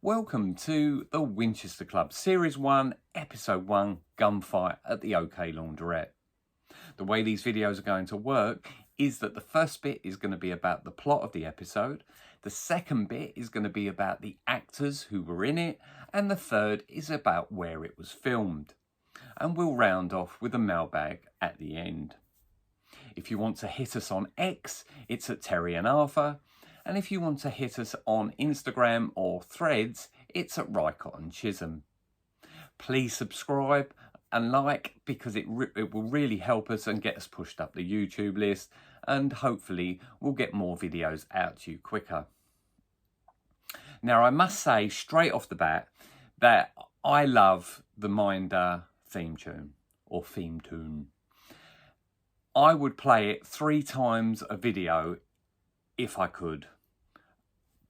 Welcome to the Winchester Club, Series 1, Episode 1, Gunfight at the OK Launderette. The way these videos are going to work is that the first bit is going to be about the plot of the episode, the second bit is going to be about the actors who were in it, and the third is about where it was filmed. And we'll round off with a mailbag at the end. If you want to hit us on X, it's at Terry and Arthur. And if you want to hit us on Instagram or Threads, it's at Rycott and Chisholm. Please subscribe and like, because it will really help us and get us pushed up the YouTube list, and hopefully we'll get more videos out to you quicker. Now, I must say straight off the bat that I love the Minder theme tune, or theme tune. I would play it 3 times a video if I could.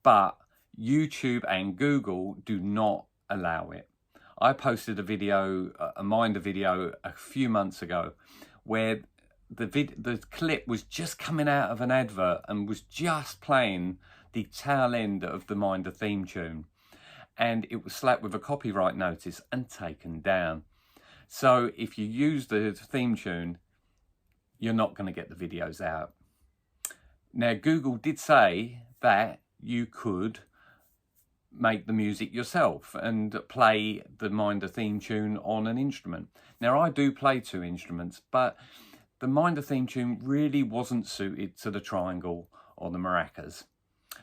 But YouTube and Google do not allow it. I posted a video, a Minder video, a few months ago where the clip was just coming out of an advert and was just playing the tail end of the Minder theme tune. And it was slapped with a copyright notice and taken down. So if you use the theme tune, you're not going to get the videos out. Now, Google did say that you could make the music yourself and play the Minder theme tune on an instrument. Now, I do play 2 instruments, but the Minder theme tune really wasn't suited to the triangle or the maracas.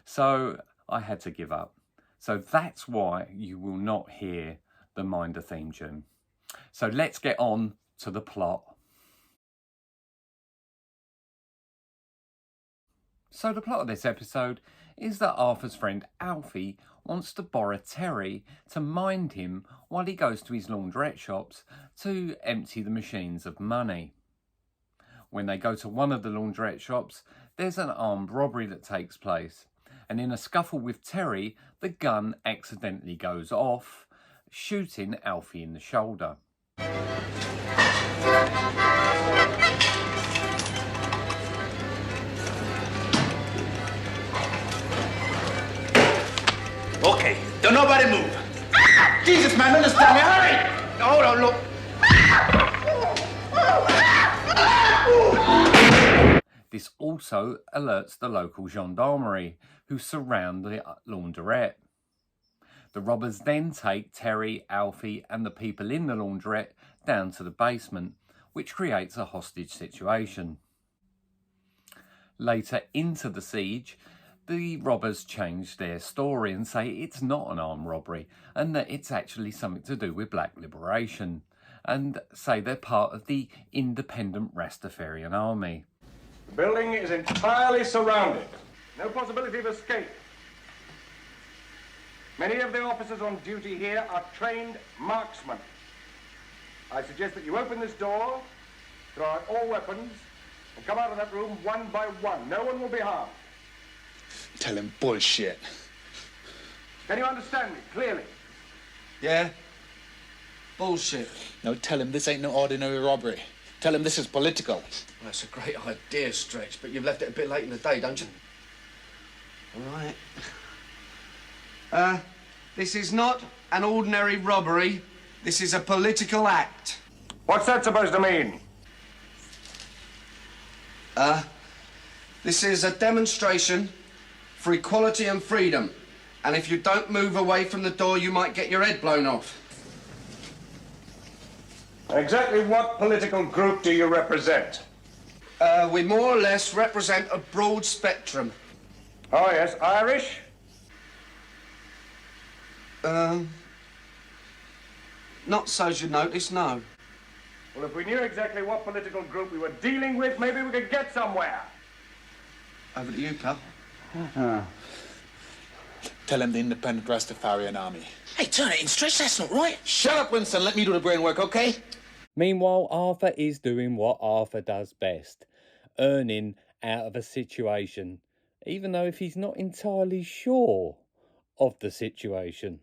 So I had to give up. So that's why you will not hear the Minder theme tune. So let's get on to the plot. So the plot of this episode is that Arthur's friend Alfie wants to borrow Terry to mind him while he goes to his launderette shops to empty the machines of money. When they go to one of the launderette shops, there's an armed robbery that takes place, and in a scuffle with Terry, the gun accidentally goes off, shooting Alfie in the shoulder. Okay, don't nobody move. Jesus, man, understand me, hurry! Hold on, look. This also alerts the local gendarmerie, who surround the launderette. The robbers then take Terry, Alfie and the people in the launderette down to the basement, which creates a hostage situation. Later into the siege, the robbers change their story and say it's not an armed robbery and that it's actually something to do with black liberation, and say they're part of the independent Rastafarian army. The building is entirely surrounded. No possibility of escape. Many of the officers on duty here are trained marksmen. I suggest that you open this door, throw out all weapons, and come out of that room one by one. No one will be harmed. Tell him bullshit. Can you understand me clearly? Yeah? Bullshit. No, tell him this ain't no ordinary robbery. Tell him this is political. Well, that's a great idea, Stretch, but you've left it a bit late in the day, don't you? All right. This is not an ordinary robbery. This is a political act. What's that supposed to mean? This is a demonstration for equality and freedom. And if you don't move away from the door, you might get your head blown off. Exactly what political group do you represent? We more or less represent a broad spectrum. Oh, yes, Irish? Not so as you notice, no. Well, if we knew exactly what political group we were dealing with, maybe we could get somewhere. Over to you, pal. Tell him the independent Rastafarian army. Hey, turn it in, Stretch, that's not right. Shut up, Winston. Let me do the brain work, okay? Meanwhile, Arthur is doing what Arthur does best, earning out of a situation, even though if he's not entirely sure of the situation.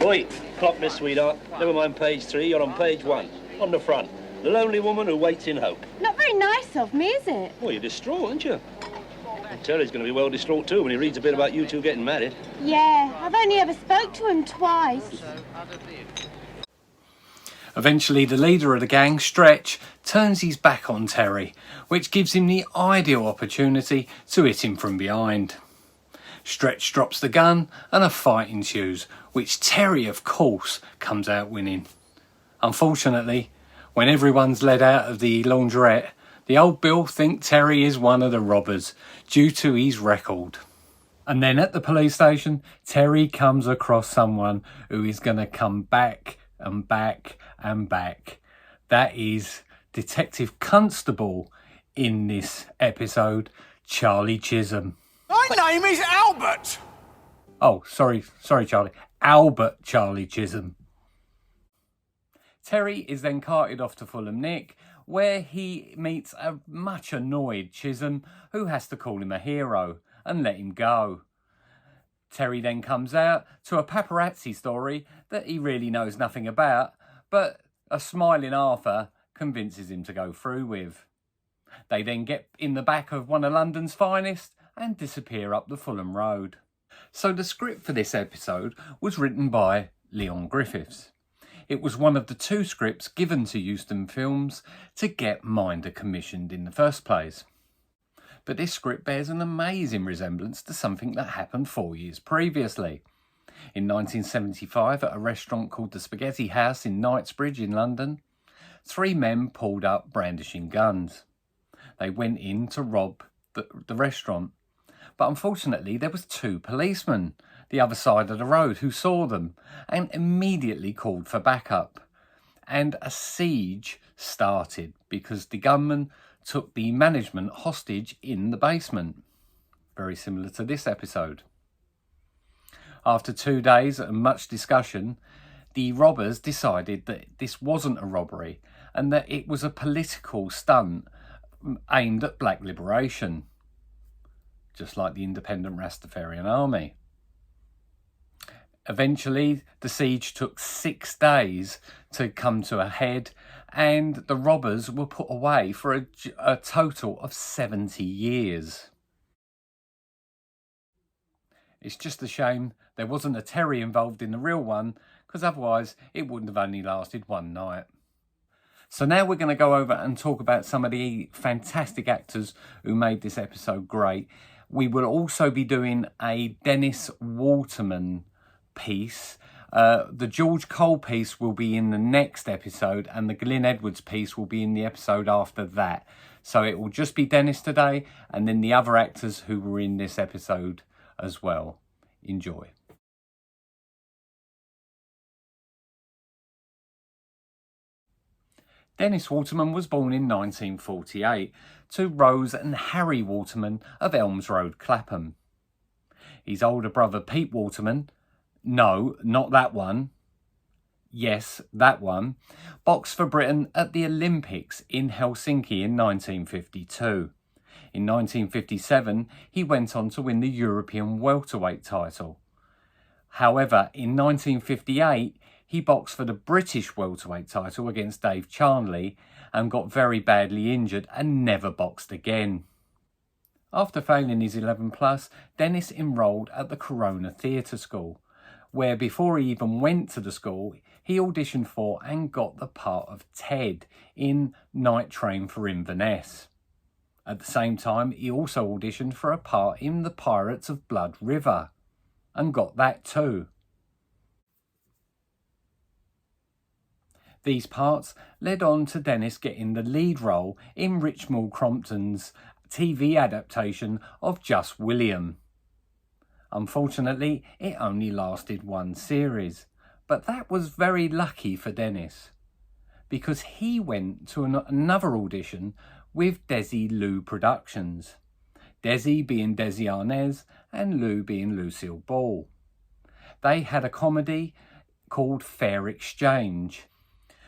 Oi, clock me, sweetheart. Never mind page 3, you're on page 1. On the front. The lonely woman who waits in hope. Not very nice of me, is it? Well, you're distraught, aren't you? Terry's going to be well distraught too when he reads a bit about you two getting married. Yeah, I've only ever spoke to him twice. Eventually, the leader of the gang, Stretch, turns his back on Terry, which gives him the ideal opportunity to hit him from behind. Stretch drops the gun and a fight ensues, which Terry, of course, comes out winning. Unfortunately, when everyone's led out of the laundrette, the old Bill thinks Terry is one of the robbers due to his record. And then at the police station, Terry comes across someone who is going to come back and back and back. That is Detective Constable in this episode, Charlie Chisholm. My name is Albert. Oh, sorry, Charlie. Albert Charlie Chisholm. Terry is then carted off to Fulham Nick, where he meets a much annoyed Chisholm, who has to call him a hero and let him go. Terry then comes out to a paparazzi story that he really knows nothing about, but a smiling Arthur convinces him to go through with. They then get in the back of one of London's finest and disappear up the Fulham Road. So the script for this episode was written by Leon Griffiths. It was one of the 2 scripts given to Euston Films to get Minder commissioned in the first place. But this script bears an amazing resemblance to something that happened 4 years previously. In 1975, at a restaurant called the Spaghetti House in Knightsbridge in London, 3 men pulled up brandishing guns. They went in to rob the restaurant, but unfortunately there was 2 policemen the other side of the road who saw them and immediately called for backup. And a siege started because the gunmen took the management hostage in the basement. Very similar to this episode. After 2 days and much discussion, the robbers decided that this wasn't a robbery and that it was a political stunt aimed at black liberation, just like the independent Rastafarian army. Eventually, the siege took 6 days to come to a head, and the robbers were put away for a total of 70 years. It's just a shame there wasn't a Terry involved in the real one, because otherwise it wouldn't have only lasted 1 night. So now we're going to go over and talk about some of the fantastic actors who made this episode great. We will also be doing a Dennis Waterman piece. The George Cole piece will be in the next episode, and the Glyn Edwards piece will be in the episode after that. So it will just be Dennis today, and then the other actors who were in this episode as well. Enjoy. Dennis Waterman was born in 1948 to Rose and Harry Waterman of Elms Road, Clapham. His older brother Pete Waterman, no, not that one, yes, that one, boxed for Britain at the Olympics in Helsinki in 1952. In 1957, he went on to win the European welterweight title. However, in 1958, he boxed for the British welterweight title against Dave Charnley and got very badly injured and never boxed again. After failing his 11 plus, Dennis enrolled at the Corona Theatre School, where before he even went to the school, he auditioned for and got the part of Ted in Night Train for Inverness. At the same time, he also auditioned for a part in The Pirates of Blood River, and got that too. These parts led on to Dennis getting the lead role in Richmal Crompton's TV adaptation of Just William. Unfortunately, it only lasted 1 series, but that was very lucky for Dennis, because he went to another audition with Desi Lou Productions, Desi being Desi Arnaz and Lou being Lucille Ball. They had a comedy called Fair Exchange.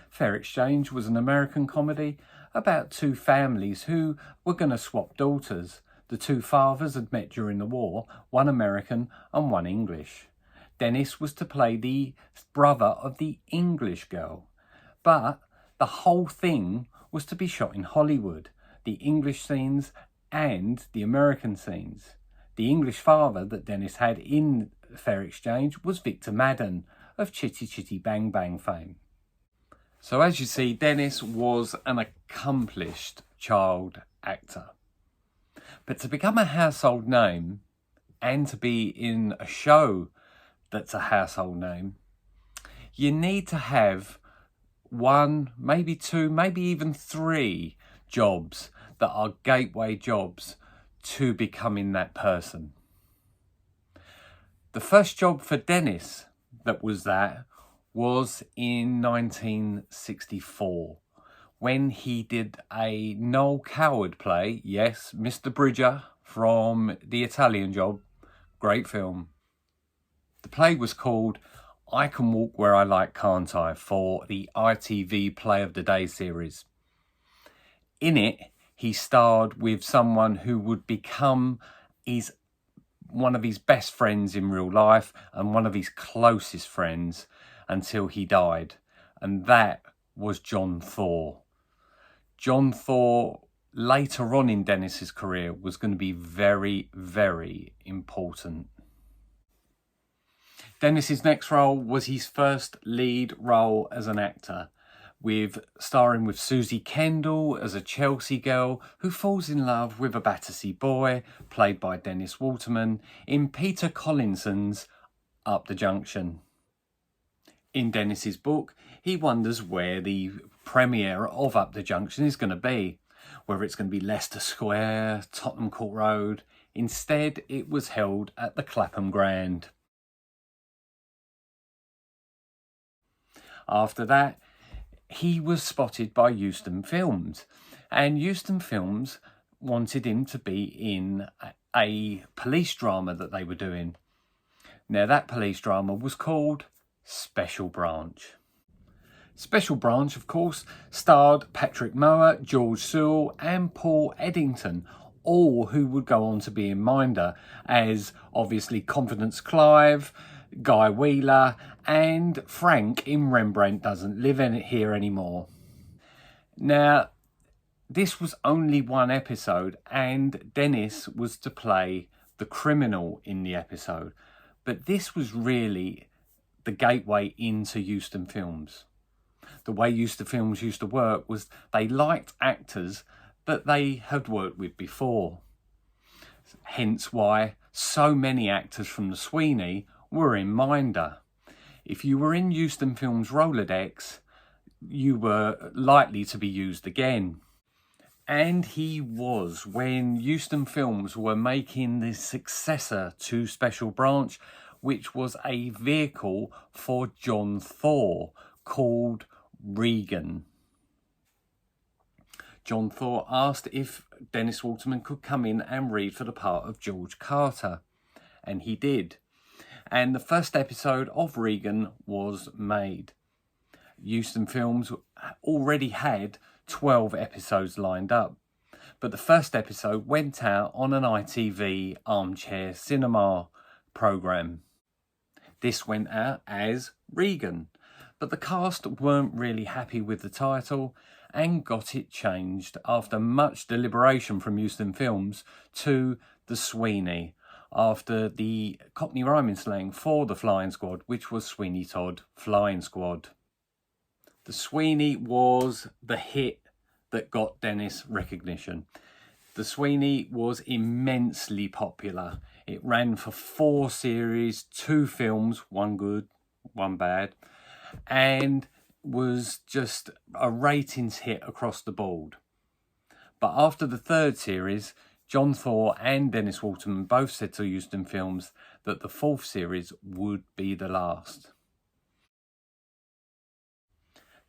Fair Exchange was an American comedy about 2 families who were going to swap daughters. The 2 fathers had met during the war, one American and one English. Dennis was to play the brother of the English girl, but the whole thing was to be shot in Hollywood, the English scenes and the American scenes. The English father that Dennis had in Fair Exchange was Victor Madden of Chitty Chitty Bang Bang fame. So as you see, Dennis was an accomplished child actor. But to become a household name and to be in a show that's a household name, you need to have one, maybe two, maybe even three jobs that are gateway jobs to becoming that person. The first job for Dennis that was in 1964 when he did a Noel Coward play. Yes, Mr. Bridger from The Italian Job. Great film. The play was called I Can Walk Where I Like, Can't I? For the ITV Play of the Day series. In it, he starred with someone who would become one of his best friends in real life and one of his closest friends until he died. And that was John Thor. John Thor, later on in Dennis's career, was going to be very, very important. Dennis's next role was his first lead role as an actor, starring with Susie Kendall as a Chelsea girl who falls in love with a Battersea boy, played by Dennis Waterman, in Peter Collinson's Up the Junction. In Dennis's book, he wonders where the premiere of Up the Junction is going to be, whether it's going to be Leicester Square, Tottenham Court Road. Instead, it was held at the Clapham Grand. After that, he was spotted by Euston Films, and Euston Films wanted him to be in a police drama that they were doing. Now, that police drama was called Special Branch. Special Branch, of course, starred Patrick Mower, George Sewell and Paul Eddington, all who would go on to be in Minder as, obviously, Confidence Clive, Guy Wheeler and Frank in Rembrandt Doesn't Live Here Anymore. Now, this was only one episode and Dennis was to play the criminal in the episode. But this was really the gateway into Euston Films. The way Euston Films used to work was they liked actors that they had worked with before. Hence why so many actors from the Sweeney were in Minder. If you were in Euston Films Rolodex, you were likely to be used again. And he was, when Euston Films were making the successor to Special Branch, which was a vehicle for John Thor called Regan. John Thor asked if Dennis Waterman could come in and read for the part of George Carter, and he did. And the first episode of Regan was made. Euston Films already had 12 episodes lined up, but the first episode went out on an ITV armchair cinema programme. This went out as Regan, but the cast weren't really happy with the title and got it changed after much deliberation from Euston Films to The Sweeney, after the Cockney rhyming slang for the Flying Squad, which was Sweeney Todd Flying Squad. The Sweeney was the hit that got Dennis recognition. The Sweeney was immensely popular. It ran for 4 series, 2 films, 1 good, 1 bad, and was just a ratings hit across the board. But after the 3rd series, John Thor and Dennis Waterman both said to Euston Films that the 4th series would be the last.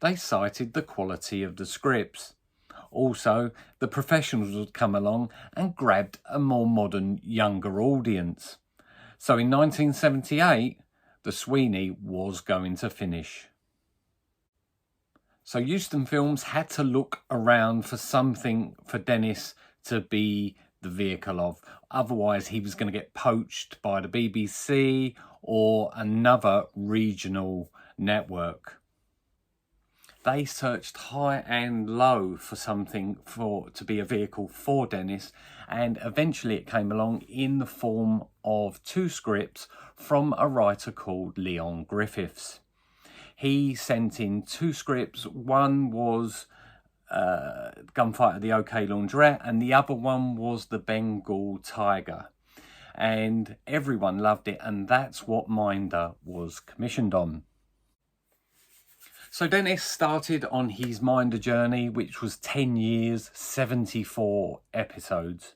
They cited the quality of the scripts. Also, the professionals would come along and grabbed a more modern, younger audience. So in 1978, The Sweeney was going to finish. So Euston Films had to look around for something for Dennis to be the vehicle of. Otherwise, he was going to get poached by the BBC or another regional network. they searched high and low for something to be a vehicle for Dennis, and eventually it came along in the form of 2 scripts from a writer called Leon Griffiths. He sent in 2 scripts. One was Gunfight at the OK Launderette, and the other one was The Bengal Tiger. And everyone loved it, and that's what Minder was commissioned on. So Dennis started on his Minder journey, which was 10 years, 74 episodes.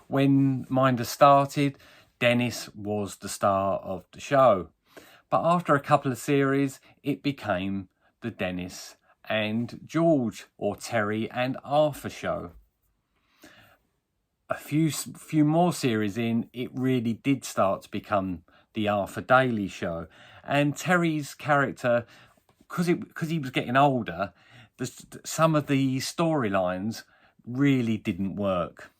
When Minder started, Dennis was the star of the show. But after a couple of series, it became the Dennis and George, or Terry and Arthur show. A few more series in, it really did start to become the Arthur Daly show. And Terry's character, because he was getting older, some of the storylines really didn't work.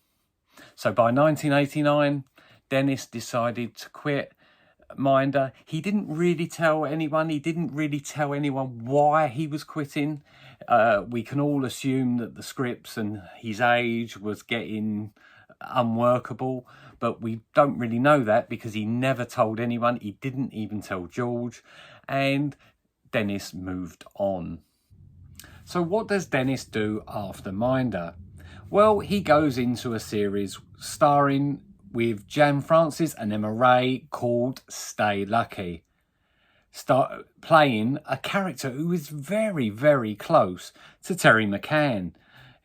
So by 1989, Dennis decided to quit Minder. He didn't really tell anyone. He didn't really tell anyone why he was quitting. We can all assume that the scripts and his age was getting unworkable, but we don't really know that because he never told anyone. He didn't even tell George, and Dennis moved on. So what does Dennis do after Minder? Well, he goes into a series starring with Jan Francis and Emma Ray called Stay Lucky, playing a character who is very, very close to Terry McCann.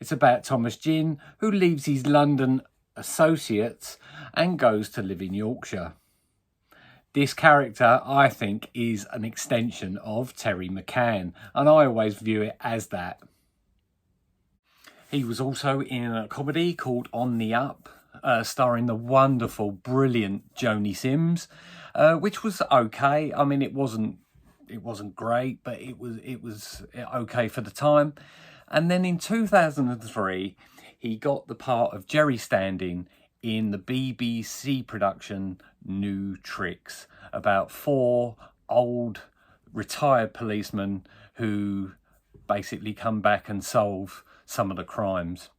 It's about Thomas Ginn, who leaves his London associates and goes to live in Yorkshire. This character, I think, is an extension of Terry McCann, and I always view it as that. He was also in a comedy called On the Up, starring the wonderful, brilliant Joni Sims, which was okay. I mean, it wasn't great, but it was okay for the time. And then in 2003, he got the part of Jerry Standing in the BBC production New Tricks, about 4 old retired policemen who basically come back and solve some of the crimes.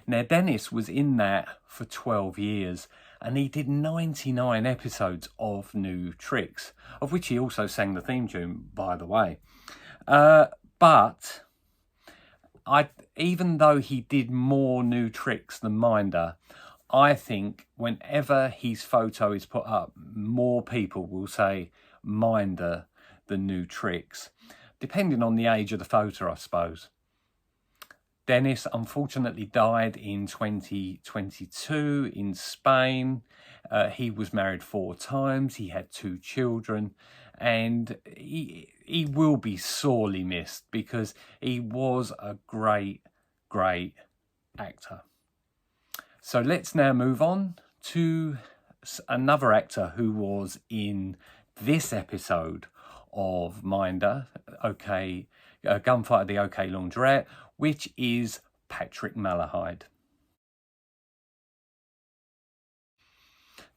Now, Dennis was in that for 12 years, and he did 99 episodes of New Tricks, of which he also sang the theme tune, by the way. But even though he did more New Tricks than Minder, I think whenever his photo is put up, more people will say Minder than New Tricks, depending on the age of the photo, I suppose. Dennis unfortunately died in 2022 in Spain. He was married 4 times. He had 2 children, and he will be sorely missed because he was a great, great actor. So let's now move on to another actor who was in this episode of Minder, Gunfight at the OK Launderette, which is Patrick Malahide.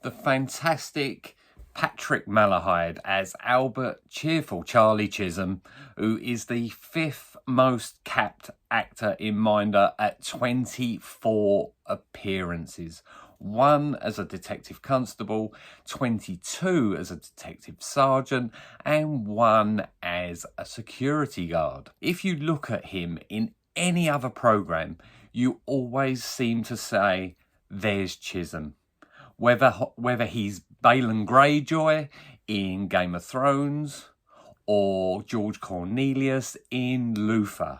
The fantastic Patrick Malahide as Albert Cheerful Charlie Chisholm, who is the 5th most capped actor in Minder at 24 appearances. 1 as a detective constable, 22 as a detective sergeant, and 1 as a security guard. If you look at him in any other programme, you always seem to say, there's Chisholm. Whether he's Balon Greyjoy in Game of Thrones or George Cornelius in Luther,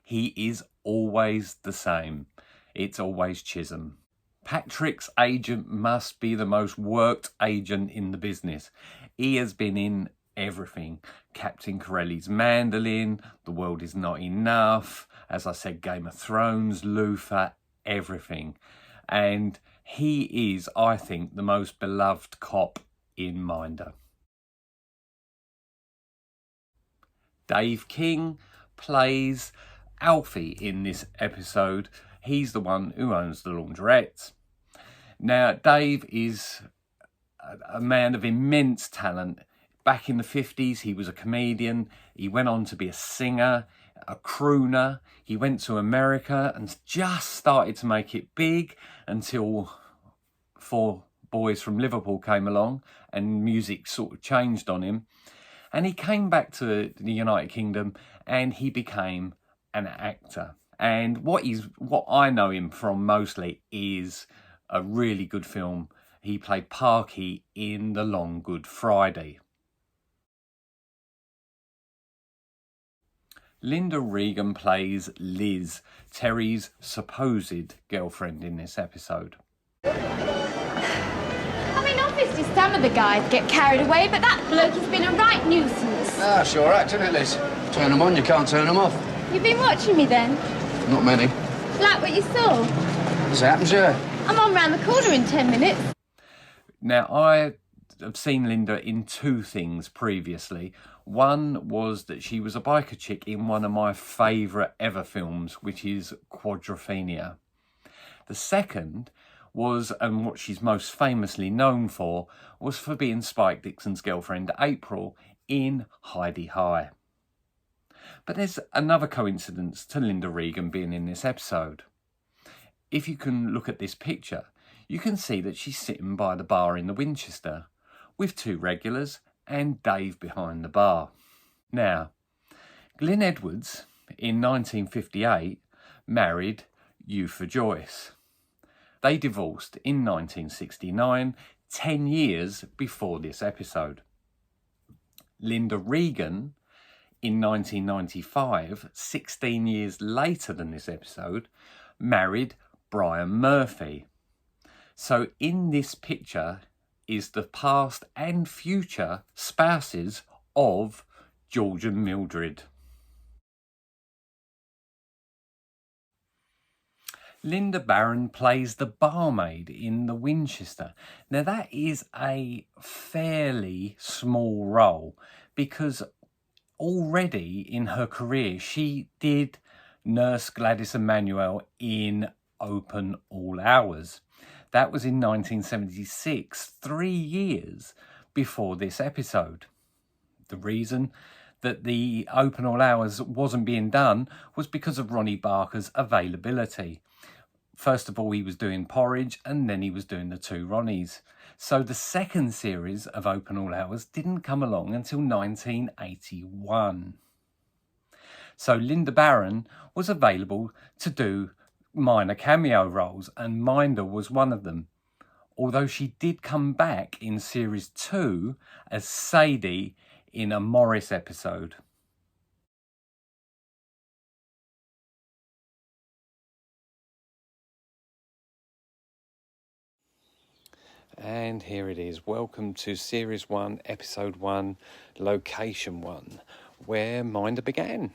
he is always the same. It's always Chisholm. Patrick's agent must be the most worked agent in the business. He has been in everything. Captain Corelli's Mandolin, The World Is Not Enough, as I said, Game of Thrones, Luther, everything. And he is, I think, the most beloved cop in Minder. Dave King plays Alfie in this episode. He's the one who owns the laundrette. Now, Dave is a man of immense talent, Back in the 50s, he was a comedian. He went on to be a singer, a crooner. He went to America and just started to make it big until 4 boys from Liverpool came along and music sort of changed on him. And he came back to the United Kingdom and he became an actor. And what I know him from mostly is a really good film. He played Parky in The Long Good Friday. Linda Regan plays Liz, Terry's supposed girlfriend in this episode. I mean, obviously some of the guys get carried away, but that bloke has been a right nuisance. Ah, sure act, isn't it, Liz? Turn them on, you can't turn them off. You've been watching me then? Not many. Like what you saw? This happens, yeah. I'm on round the corner in 10 minutes. Now, I have seen Linda in 2 things previously. One was that she was a biker chick in one of my favourite ever films, which is Quadrophenia. The second was, and what she's most famously known for, was for being Spike Dixon's girlfriend April in Hi-de-Hi. But there's another coincidence to Linda Regan being in this episode. If you can look at this picture, you can see that she's sitting by the bar in the Winchester with 2 regulars and Dave behind the bar. Now, Glyn Edwards in 1958 married Eupha Joyce. They divorced in 1969, 10 years before this episode. Linda Regan in 1995, 16 years later than this episode, married Brian Murphy. So in this picture is the past and future spouses of George and Mildred. Linda Barron plays the barmaid in the Winchester. Now that is a fairly small role because already in her career she did nurse Gladys Emanuel in Open All Hours. That was in 1976, 3 years before this episode. The reason that the Open All Hours wasn't being done was because of Ronnie Barker's availability. First of all, he was doing Porridge and then he was doing the 2 Ronnies. So the second series of Open All Hours didn't come along until 1981. So Linda Barron was available to do minor cameo roles and Minder was one of them. Although she did come back in series 2 as Sadie in a Morris episode. And here it is. Welcome to Series 1, Episode 1, Location 1, where Minder began.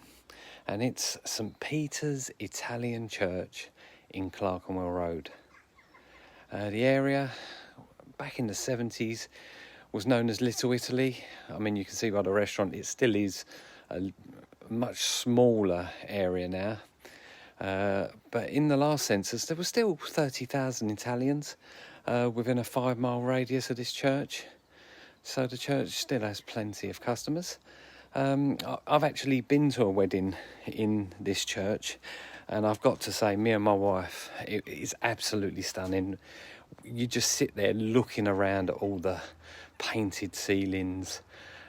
And it's St. Peter's Italian Church in Clerkenwell Road. The area, back in the 70s, was known as Little Italy. I mean, you can see by the restaurant, it still is a much smaller area now. But in the last census, there were still 30,000 Italians within a 5-mile radius of this church. So the church still has plenty of customers. I've actually been to a wedding in this church, and I've got to say, me and my wife, it is absolutely stunning. You just sit there looking around at all the painted ceilings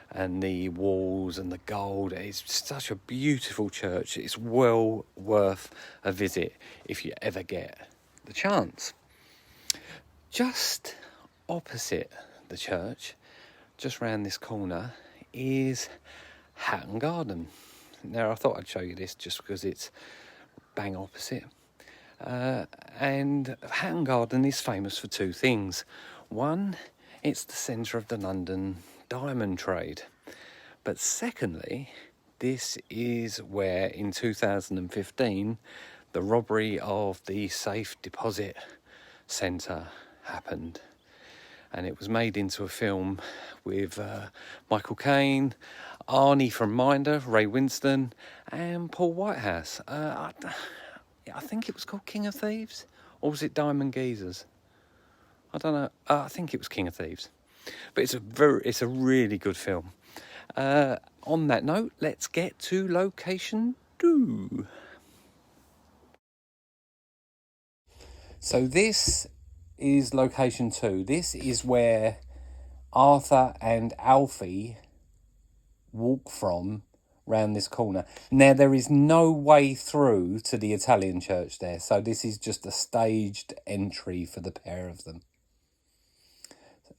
and the walls and the gold. It's such a beautiful church. It's well worth a visit if you ever get the chance. Just opposite the church, just round this corner, is Hatton Garden. Now, I thought I'd show you this just because it's bang opposite. And Hatton Garden is famous for 2 things. One, it's the centre of the London diamond trade. But secondly, this is where in 2015 the robbery of the safe deposit centre happened. And it was made into a film with Michael Caine, Arnie from Minder, Ray Winston, and Paul Whitehouse. I think it was called King of Thieves, or was it Diamond Geezers? I don't know. I think it was King of Thieves. But it's a really good film. On that note, let's get to location 2. So this is location 2. This is where Arthur and Alfie walk from round this corner. Now, there is no way through to the Italian church there, so this is just a staged entry for the pair of them.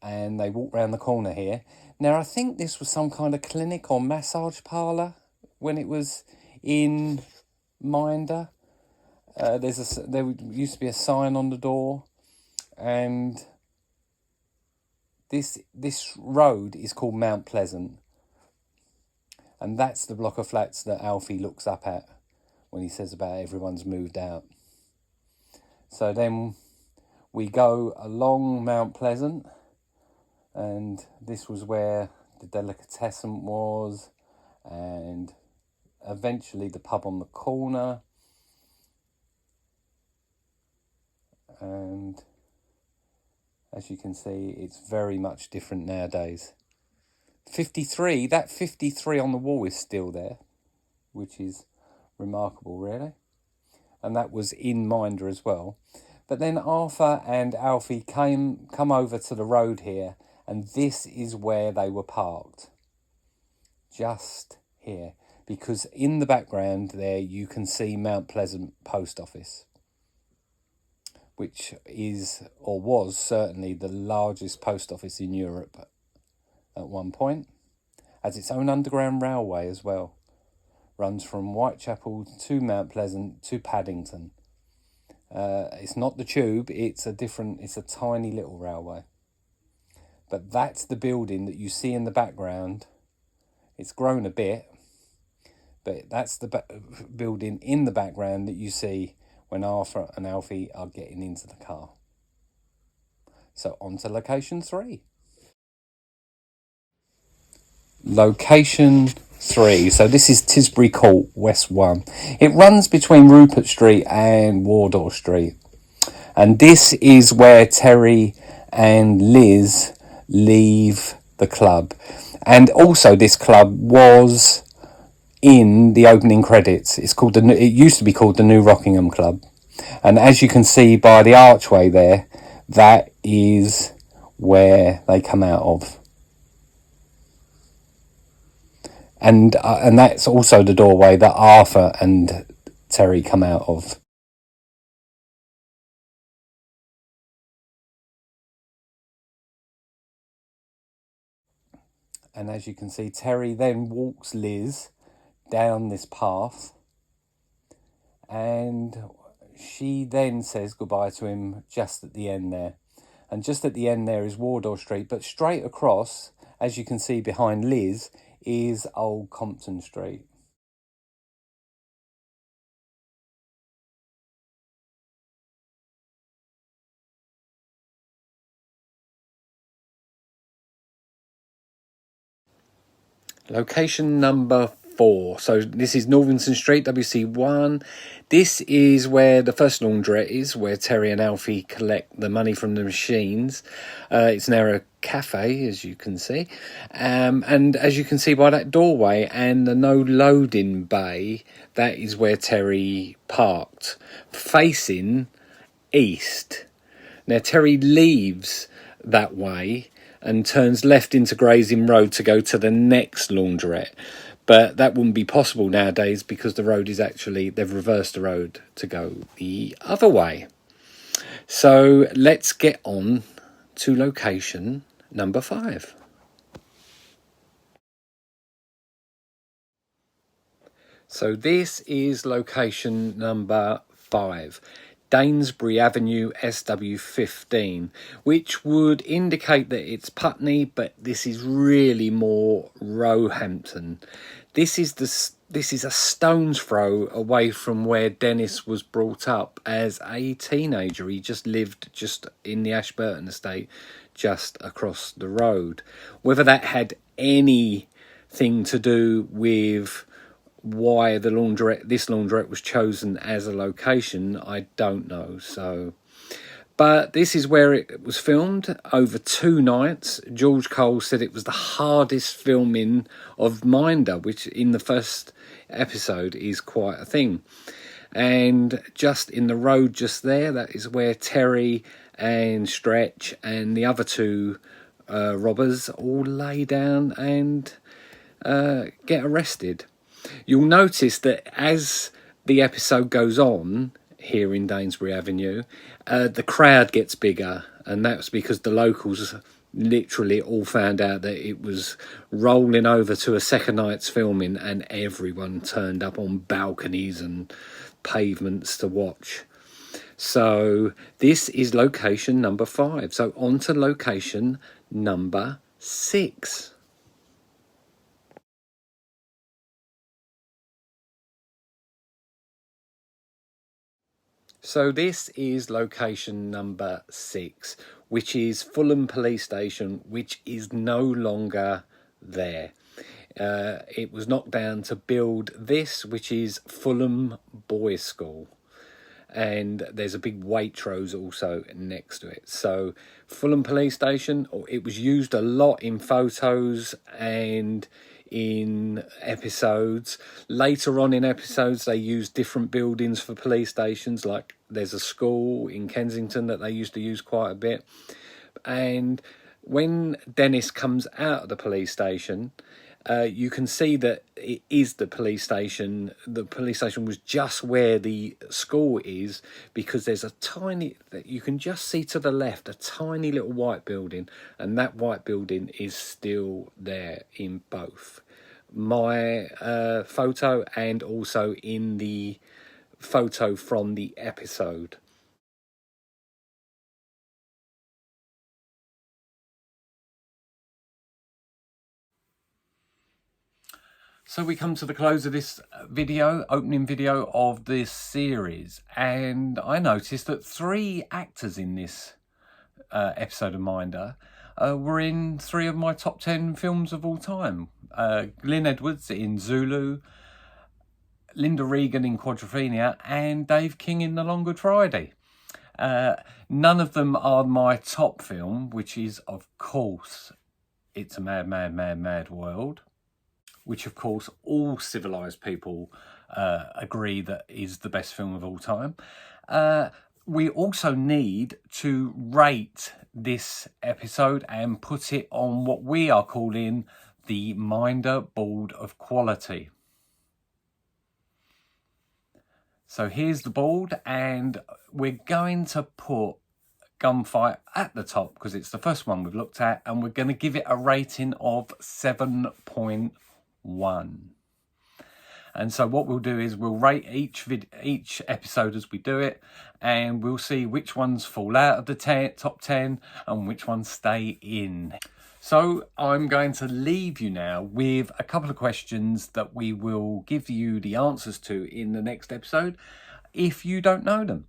And they walk round the corner here. Now, I think this was some kind of clinic or massage parlour when it was in Minder. There used to be a sign on the door, and this road is called Mount Pleasant, and that's the block of flats that Alfie looks up at when he says about everyone's moved out. So then we go along Mount Pleasant, and this was where the delicatessen was, and eventually the pub on the corner. And as you can see, it's very much different nowadays. 53, that 53 on the wall is still there, which is remarkable, really. And that was in Minder as well. But then Arthur and Alfie come over to the road here, and this is where they were parked. Just here. Because in the background there you can see Mount Pleasant Post Office, which is, or was certainly, the largest post office in Europe at one point. Has its own underground railway as well. Runs from Whitechapel to Mount Pleasant to Paddington. It's not the tube, it's a tiny little railway. But that's the building that you see in the background. It's grown a bit, but that's the building in the background that you see when Arthur and Alfie are getting into the car. So on to location 3. Location 3. So this is Tisbury Court, West 1. It runs between Rupert Street and Wardour Street. And this is where Terry and Liz leave the club. And also this club was in the opening credits. It used to be called the New Rockingham Club, and as you can see by the archway there, that is where they come out of, and that's also the doorway that Arthur and Terry come out of. And as you can see, Terry then walks Liz down this path, and she then says goodbye to him just at the end there. And just at the end there is Wardour Street, but straight across, as you can see behind Liz, is Old Compton Street. Location number 4. So this is Northampton Street, WC1. This is where the first laundrette is, where Terry and Alfie collect the money from the machines. It's now a cafe, as you can see. And as you can see by that doorway and the no loading bay, that is where Terry parked, facing east. Now Terry leaves that way and turns left into Gray's Inn Road to go to the next laundrette. But that wouldn't be possible nowadays because the road is actually, they've reversed the road to go the other way. So let's get on to location number 5. So this is location number 5. Danesbury Avenue SW15, which would indicate that it's Putney, but this is really more Roehampton. This is a stone's throw away from where Dennis was brought up as a teenager. He just lived just in the Ashburton estate, just across the road. Whether that had anything to do with why this laundrette was chosen as a location, I don't know. So, But this is where it was filmed over 2 nights. George Cole said it was the hardest filming of Minder, which in the first episode is quite a thing. And just in the road just there, that is where Terry and Stretch and the other 2 robbers all lay down and get arrested. You'll notice that as the episode goes on here in Danesbury Avenue, the crowd gets bigger, and that's because the locals literally all found out that it was rolling over to a second night's filming, and everyone turned up on balconies and pavements to watch. So this is location number 5. So on to location number 6. So this is location number 6, which is Fulham Police Station, which is no longer there. It was knocked down to build this, which is Fulham Boys School. And there's a big Waitrose also next to it. So Fulham Police Station, it was used a lot in photos and in episodes. Later on in episodes, they used different buildings for police stations. Like there's a school in Kensington that they used to use quite a bit. And when Dennis comes out of the police station, you can see that it is the police station. The police station was just where the school is, because there's a tiny, you can just see to the left, a tiny little white building, and that white building is still there in both my photo and also in the photo from the episode. So we come to the close of this video, opening video of this series, and I noticed that 3 actors in this episode of Minder were in 3 of my top 10 films of all time. Glyn Edwards in Zulu, Linda Regan in Quadrophenia, and Dave King in The Long Good Friday. None of them are my top film, which is, of course, It's a Mad, Mad, Mad, Mad World, which, of course, all civilised people agree that is the best film of all time. We also need to rate this episode and put it on what we are calling the Minder Board of Quality. So here's the board, and we're going to put Gunfight at the top because it's the first one we've looked at, and we're going to give it a rating of 7.1. And so what we'll do is we'll rate each episode as we do it, and we'll see which ones fall out of the top 10 and which ones stay in. So I'm going to leave you now with a couple of questions that we will give you the answers to in the next episode if you don't know them.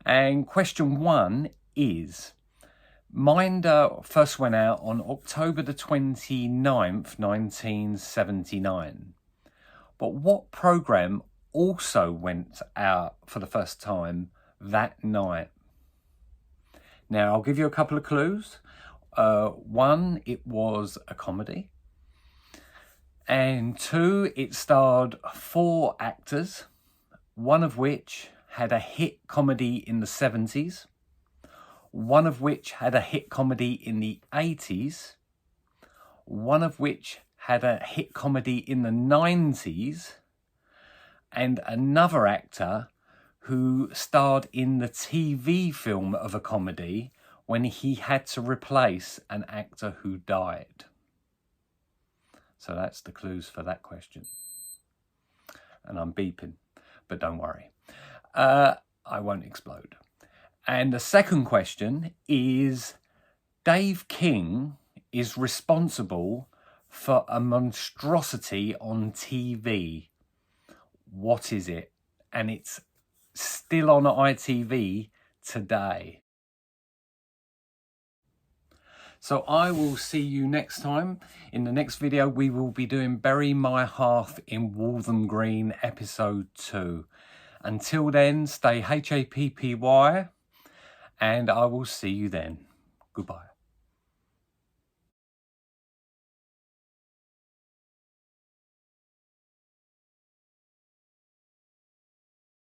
And question 1 is, Minder first went out on October the 29th, 1979. But what programme also went out for the first time that night? Now, I'll give you a couple of clues. 1, it was a comedy. And 2, it starred 4 actors, one of which had a hit comedy in the 70s, one of which had a hit comedy in the 80s, one of which had a hit comedy in the 90s, and another actor who starred in the TV film of a comedy when he had to replace an actor who died. So that's the clues for that question. And I'm beeping, but don't worry. I won't explode. And the second question is, Dave King is responsible for a monstrosity on TV. What is it? And it's still on ITV today. So I will see you next time. In the next video, we will be doing Bury My Hearth in Waltham Green, episode 2. Until then, stay HAPPY, and I will see you then. Goodbye.